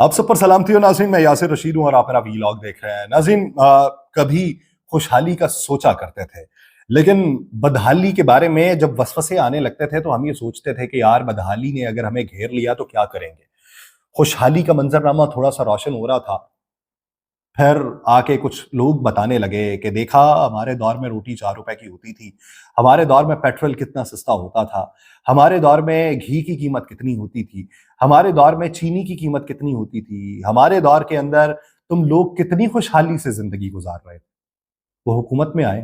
آپ سب پر سلامتی ہو ناظرین، میں یاسر رشید ہوں اور آپ میرا ویلاگ دیکھ رہے ہیں۔ ناظرین، کبھی خوشحالی کا سوچا کرتے تھے، لیکن بدحالی کے بارے میں جب وسوسے آنے لگتے تھے تو ہم یہ سوچتے تھے کہ یار بدحالی نے اگر ہمیں گھیر لیا تو کیا کریں گے۔ خوشحالی کا منظرنامہ تھوڑا سا روشن ہو رہا تھا، پھر آ کے کچھ لوگ بتانے لگے کہ دیکھا ہمارے دور میں روٹی 4 روپے کی ہوتی تھی، ہمارے دور میں پیٹرول کتنا سستا ہوتا تھا، ہمارے دور میں گھی کی قیمت کتنی ہوتی تھی، ہمارے دور میں چینی کی قیمت کتنی ہوتی تھی، ہمارے دور کے اندر تم لوگ کتنی خوشحالی سے زندگی گزار رہے تھے۔ وہ حکومت میں آئے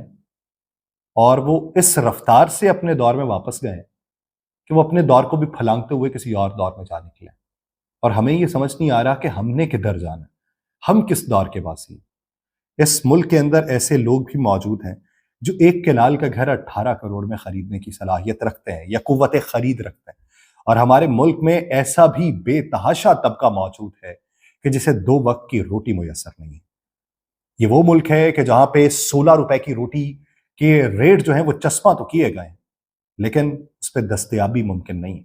اور وہ اس رفتار سے اپنے دور میں واپس گئے کہ وہ اپنے دور کو بھی پھلانگتے ہوئے کسی اور دور میں جا نکلے، اور ہمیں یہ سمجھ نہیں آ رہا کہ ہم نے کدھر جانا ہے، ہم کس دور کے واسی ہیں۔ اس ملک کے اندر ایسے لوگ بھی موجود ہیں جو 1 کنال کا گھر 18 کروڑ میں خریدنے کی صلاحیت رکھتے ہیں یا قوت خرید رکھتے ہیں، اور ہمارے ملک میں ایسا بھی بے تحاشا طبقہ موجود ہے کہ جسے 2 وقت کی روٹی میسر نہیں ہے۔ یہ وہ ملک ہے کہ جہاں پہ 16 روپے کی روٹی کے ریٹ جو ہیں وہ چسپاں تو کیے گئے ہیں، لیکن اس پہ دستیابی ممکن نہیں ہے۔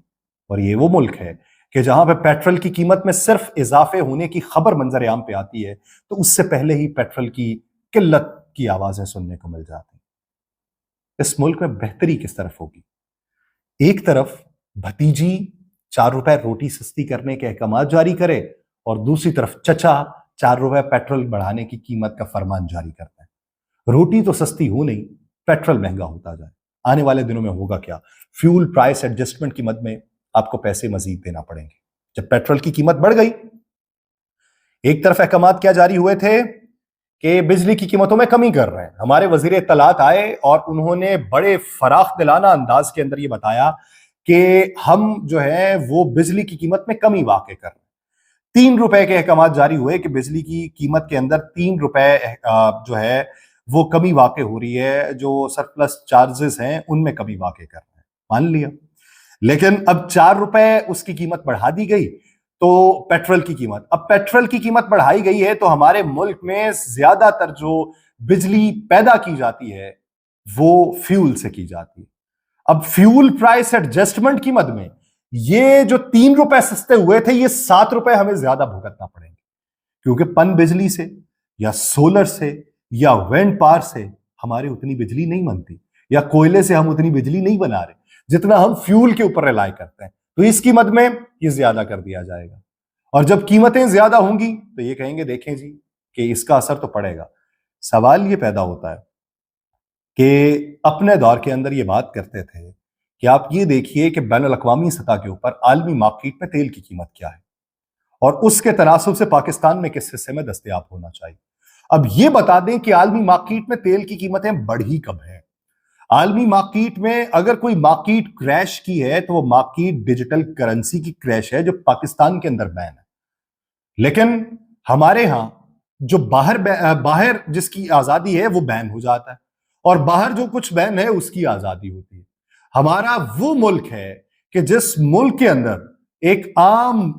اور یہ وہ ملک ہے کہ جہاں پہ پیٹرول کی قیمت میں صرف اضافے ہونے کی خبر منظر عام پہ آتی ہے تو اس سے پہلے ہی پیٹرول کی قلت کی آوازیں سننے کو مل جاتی ہیں۔ اس ملک میں بہتری کس طرف ہوگی؟ ایک طرف بھتیجی 4 روپے روٹی سستی کرنے کے احکامات جاری کرے اور دوسری طرف چچا 4 روپے پیٹرول بڑھانے کی قیمت کا فرمان جاری کرتا ہے۔ روٹی تو سستی ہو نہیں، پیٹرول مہنگا ہوتا جائے۔ آنے والے دنوں میں ہوگا کیا؟ فیول پرائس ایڈجسٹمنٹ کی مد میں آپ کو پیسے مزید دینا پڑیں گے جب پیٹرول کی قیمت بڑھ گئی۔ ایک طرف احکامات کیا جاری ہوئے تھے کہ بجلی کی قیمتوں میں کمی کر رہے ہیں، ہمارے وزیر اطلاعات آئے اور انہوں نے بڑے فراخ دلانہ انداز کے اندر یہ بتایا کہ ہم جو ہے وہ بجلی کی قیمت میں کمی واقع کر رہے ہیں۔ 3 روپے کے احکامات جاری ہوئے کہ بجلی کی قیمت کے اندر 3 روپے جو ہے وہ کمی واقع ہو رہی ہے، جو سرپلس چارجز ہیں ان میں کمی واقع کر رہے ہیں، مان لیا۔ لیکن اب 4 روپے اس کی قیمت بڑھا دی گئی تو پیٹرول کی قیمت، اب پیٹرول کی قیمت بڑھائی گئی ہے تو ہمارے ملک میں زیادہ تر جو بجلی پیدا کی جاتی ہے وہ فیول سے کی جاتی ہے۔ اب فیول پرائس ایڈجسٹمنٹ کی مد میں یہ جو 3 روپے سستے ہوئے تھے یہ 7 روپے ہمیں زیادہ بھگتنا پڑیں گے، کیونکہ پن بجلی سے یا سولر سے یا وینڈ پاور سے ہمارے اتنی بجلی نہیں بنتی، یا کوئلے سے ہم اتنی بجلی نہیں بنا رہے جتنا ہم فیول کے اوپر ریلائی کرتے ہیں، تو اس کی مد میں یہ زیادہ کر دیا جائے گا۔ اور جب قیمتیں زیادہ ہوں گی تو یہ کہیں گے دیکھیں جی کہ اس کا اثر تو پڑے گا۔ سوال یہ پیدا ہوتا ہے کہ اپنے دور کے اندر یہ بات کرتے تھے کہ آپ یہ دیکھیے کہ بین الاقوامی سطح کے اوپر عالمی مارکیٹ میں تیل کی قیمت کیا ہے اور اس کے تناسب سے پاکستان میں کس حصے میں دستیاب ہونا چاہیے۔ اب یہ بتا دیں کہ عالمی مارکیٹ میں تیل کی قیمتیں بڑھی کب ہیں۔ عالمی مارکیٹ میں اگر کوئی مارکیٹ کریش کی ہے تو وہ مارکیٹ ڈیجیٹل کرنسی کی کریش ہے جو پاکستان کے اندر بین ہے، لیکن ہمارے ہاں جو باہر جس کی آزادی ہے وہ بین ہو جاتا ہے، اور باہر جو کچھ بین ہے اس کی آزادی ہوتی ہے۔ ہمارا وہ ملک ہے کہ جس ملک کے اندر ایک عام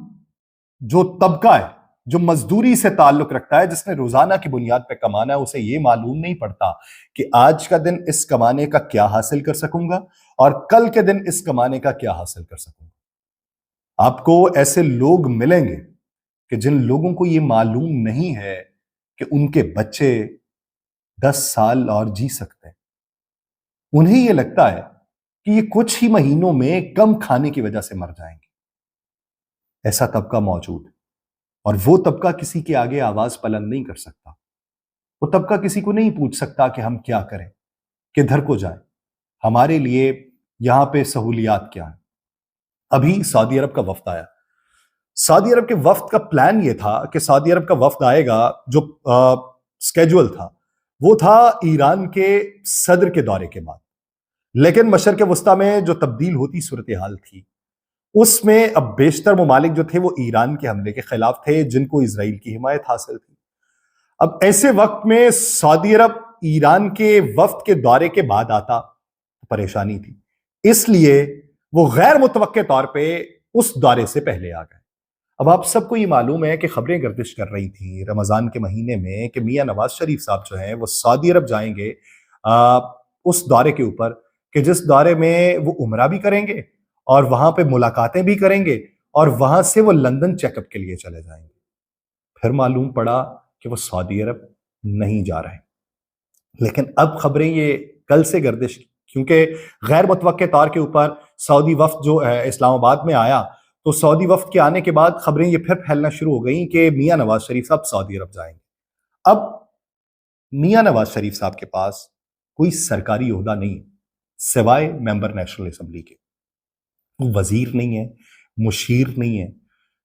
جو طبقہ ہے جو مزدوری سے تعلق رکھتا ہے، جس نے روزانہ کی بنیاد پہ کمانا ہے، اسے یہ معلوم نہیں پڑتا کہ آج کا دن اس کمانے کا کیا حاصل کر سکوں گا اور کل کے دن اس کمانے کا کیا حاصل کر سکوں گا۔ آپ کو ایسے لوگ ملیں گے کہ جن لوگوں کو یہ معلوم نہیں ہے کہ ان کے بچے 10 سال اور جی سکتے ہیں۔ انہیں یہ لگتا ہے کہ یہ کچھ ہی مہینوں میں کم کھانے کی وجہ سے مر جائیں گے۔ ایسا طبقہ موجود ہے، اور وہ طبقہ کسی کے آگے آواز بلند نہیں کر سکتا۔ وہ طبقہ کسی کو نہیں پوچھ سکتا کہ ہم کیا کریں، کدھر کو جائیں، ہمارے لیے یہاں پہ سہولیات کیا ہیں۔ ابھی سعودی عرب کا وفد آیا۔ سعودی عرب کے وفد کا پلان یہ تھا کہ سعودی عرب کا وفد آئے گا، جو سکیجول تھا وہ تھا ایران کے صدر کے دورے کے بعد، لیکن مشرق وسطیٰ میں جو تبدیل ہوتی صورتحال تھی اس میں اب بیشتر ممالک جو تھے وہ ایران کے حملے کے خلاف تھے، جن کو اسرائیل کی حمایت حاصل تھی۔ اب ایسے وقت میں سعودی عرب ایران کے وفد کے دورے کے بعد آتا پریشانی تھی، اس لیے وہ غیر متوقع طور پہ اس دورے سے پہلے آ گئے۔ اب آپ سب کو یہ معلوم ہے کہ خبریں گردش کر رہی تھیں رمضان کے مہینے میں کہ میاں نواز شریف صاحب جو ہیں وہ سعودی عرب جائیں گے اس دورے کے اوپر، کہ جس دورے میں وہ عمرہ بھی کریں گے اور وہاں پہ ملاقاتیں بھی کریں گے، اور وہاں سے وہ لندن چیک اپ کے لیے چلے جائیں گے۔ پھر معلوم پڑا کہ وہ سعودی عرب نہیں جا رہے. لیکن اب خبریں یہ کل سے گردش کی، کیونکہ غیر متوقع طور کے اوپر سعودی وفد جو اسلام آباد میں آیا، تو سعودی وفد کے آنے کے بعد خبریں یہ پھر پھیلنا شروع ہو گئیں کہ میاں نواز شریف صاحب سعودی عرب جائیں گے. اب میاں نواز شریف صاحب کے پاس کوئی سرکاری عہدہ نہیں سوائے ممبر نیشنل اسمبلی کے. وہ وزیر نہیں ہے، مشیر نہیں ہے.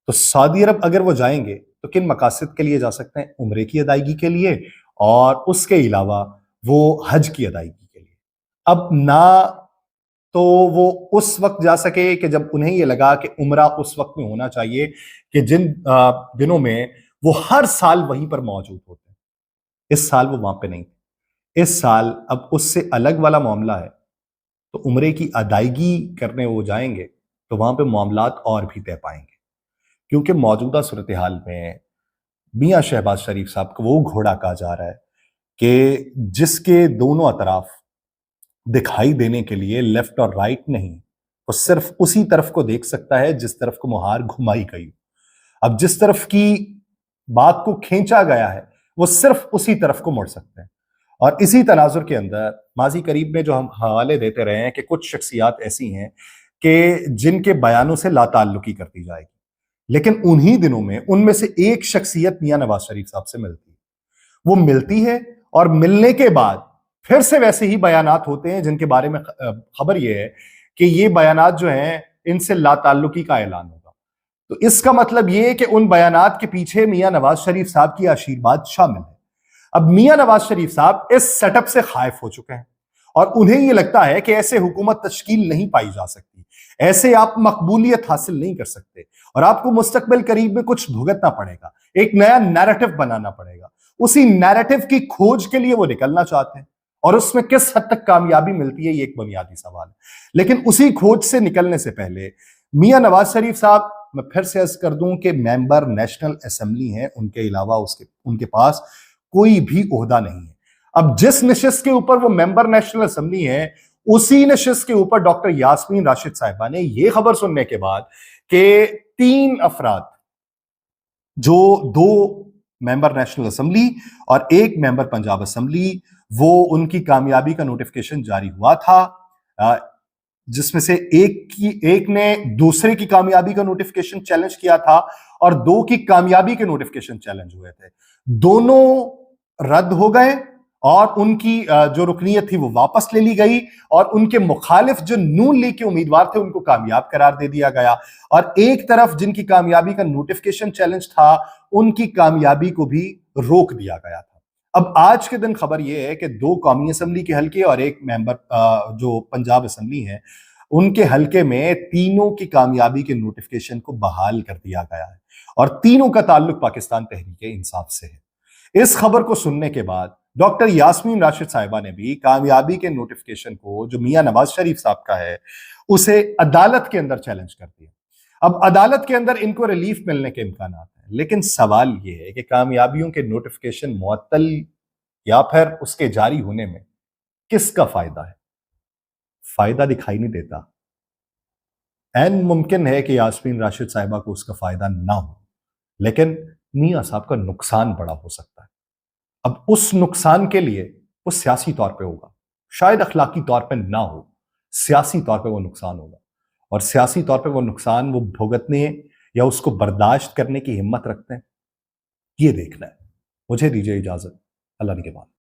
تو سعودی عرب اگر وہ جائیں گے تو کن مقاصد کے لیے جا سکتے ہیں؟ عمرے کی ادائیگی کے لیے، اور اس کے علاوہ وہ حج کی ادائیگی کے لیے. اب نہ تو وہ اس وقت جا سکے کہ جب انہیں یہ لگا کہ عمرہ اس وقت میں ہونا چاہیے کہ جن دنوں میں وہ ہر سال وہیں پر موجود ہوتے ہیں. اس سال وہ وہاں پہ نہیں تھے. اس سال اب اس سے الگ والا معاملہ ہے. تو عمرے کی ادائیگی کرنے وہ جائیں گے تو وہاں پہ معاملات اور بھی طے پائیں گے، کیونکہ موجودہ صورتحال میں میاں شہباز شریف صاحب کو وہ گھوڑا کہا جا رہا ہے کہ جس کے دونوں اطراف دکھائی دینے کے لیے لیفٹ اور رائٹ نہیں، وہ صرف اسی طرف کو دیکھ سکتا ہے جس طرف کو مہار گھمائی گئی. اب جس طرف کی بات کو کھینچا گیا ہے وہ صرف اسی طرف کو مڑ سکتے ہیں. اور اسی تناظر کے اندر ماضی قریب میں جو ہم حوالے دیتے رہے ہیں کہ کچھ شخصیات ایسی ہیں کہ جن کے بیانوں سے لا تعلقی کرتی جائے گی، لیکن انہی دنوں میں ان میں سے ایک شخصیت میاں نواز شریف صاحب سے ملتی ہے. وہ ملتی ہے اور ملنے کے بعد پھر سے ویسے ہی بیانات ہوتے ہیں جن کے بارے میں خبر یہ ہے کہ یہ بیانات جو ہیں ان سے لا تعلقی کا اعلان ہوگا. تو اس کا مطلب یہ کہ ان بیانات کے پیچھے میاں نواز شریف صاحب کی آشیرواد شامل ہے. اب میاں نواز شریف صاحب اس سیٹ اپ سے خائف ہو چکے ہیں اور انہیں یہ لگتا ہے کہ ایسے حکومت تشکیل نہیں پائی جا سکتی، ایسے آپ مقبولیت حاصل نہیں کر سکتے، اور آپ کو مستقبل قریب میں کچھ بھگتنا پڑے گا، ایک نیا نیریٹو بنانا پڑے گا. اسی نیریٹو کی کھوج کے لیے وہ نکلنا چاہتے ہیں، اور اس میں کس حد تک کامیابی ملتی ہے یہ ایک بنیادی سوال ہے. لیکن اسی کھوج سے نکلنے سے پہلے میاں نواز شریف صاحب، میں پھر سے عرض کر دوں کہ ممبر نیشنل اسمبلی ہیں، ان کے علاوہ ان کے پاس کوئی بھی عہدہ نہیں ہے. اب جس نشست کے اوپر وہ ممبر نیشنل اسمبلی ہیں، اسی نشست کے اوپر ڈاکٹر یاسمین راشد صاحبہ نے یہ خبر سننے کے بعد کہ 3 افراد، جو 2 ممبر نیشنل اسمبلی اور 1 ممبر پنجاب اسمبلی، وہ ان کی کامیابی کا نوٹیفکیشن جاری ہوا تھا، جس میں سے ایک نے دوسرے کی کامیابی کا نوٹیفکیشن چیلنج کیا تھا اور 2 کی کامیابی کے نوٹیفکیشن چیلنج ہوئے تھے. دونوں رد ہو گئے اور ان کی جو رکنیت تھی وہ واپس لے لی گئی، اور ان کے مخالف جو نون لیگ کے امیدوار تھے ان کو کامیاب قرار دے دیا گیا، اور ایک طرف جن کی کامیابی کا نوٹیفکیشن چیلنج تھا ان کی کامیابی کو بھی روک دیا گیا تھا. اب آج کے دن خبر یہ ہے کہ 2 قومی اسمبلی کے حلقے اور 1 ممبر جو پنجاب اسمبلی ہیں ان کے حلقے میں تینوں کی کامیابی کے نوٹیفکیشن کو بحال کر دیا گیا ہے، اور تینوں کا تعلق پاکستان تحریک انصاف سے ہے. اس خبر کو سننے کے بعد ڈاکٹر یاسمین راشد صاحبہ نے بھی کامیابی کے نوٹیفکیشن کو جو میاں نواز شریف صاحب کا ہے اسے عدالت کے اندر چیلنج کر دیا. اب عدالت کے اندر ان کو ریلیف ملنے کے امکانات ہیں، لیکن سوال یہ ہے کہ کامیابیوں کے نوٹیفکیشن معطل یا پھر اس کے جاری ہونے میں کس کا فائدہ ہے؟ فائدہ دکھائی نہیں دیتا. این ممکن ہے کہ یاسمین راشد صاحبہ کو اس کا فائدہ نہ ہو، لیکن میاں صاحب کا نقصان بڑا ہو سکتا ہے. اب اس نقصان کے لیے وہ سیاسی طور پہ ہوگا، شاید اخلاقی طور پہ نہ ہو، سیاسی طور پہ وہ نقصان ہوگا، اور سیاسی طور پہ وہ نقصان وہ بھگتنے یا اس کو برداشت کرنے کی ہمت رکھتے ہیں، یہ دیکھنا ہے. مجھے دیجیے اجازت. اللہ نگہبان.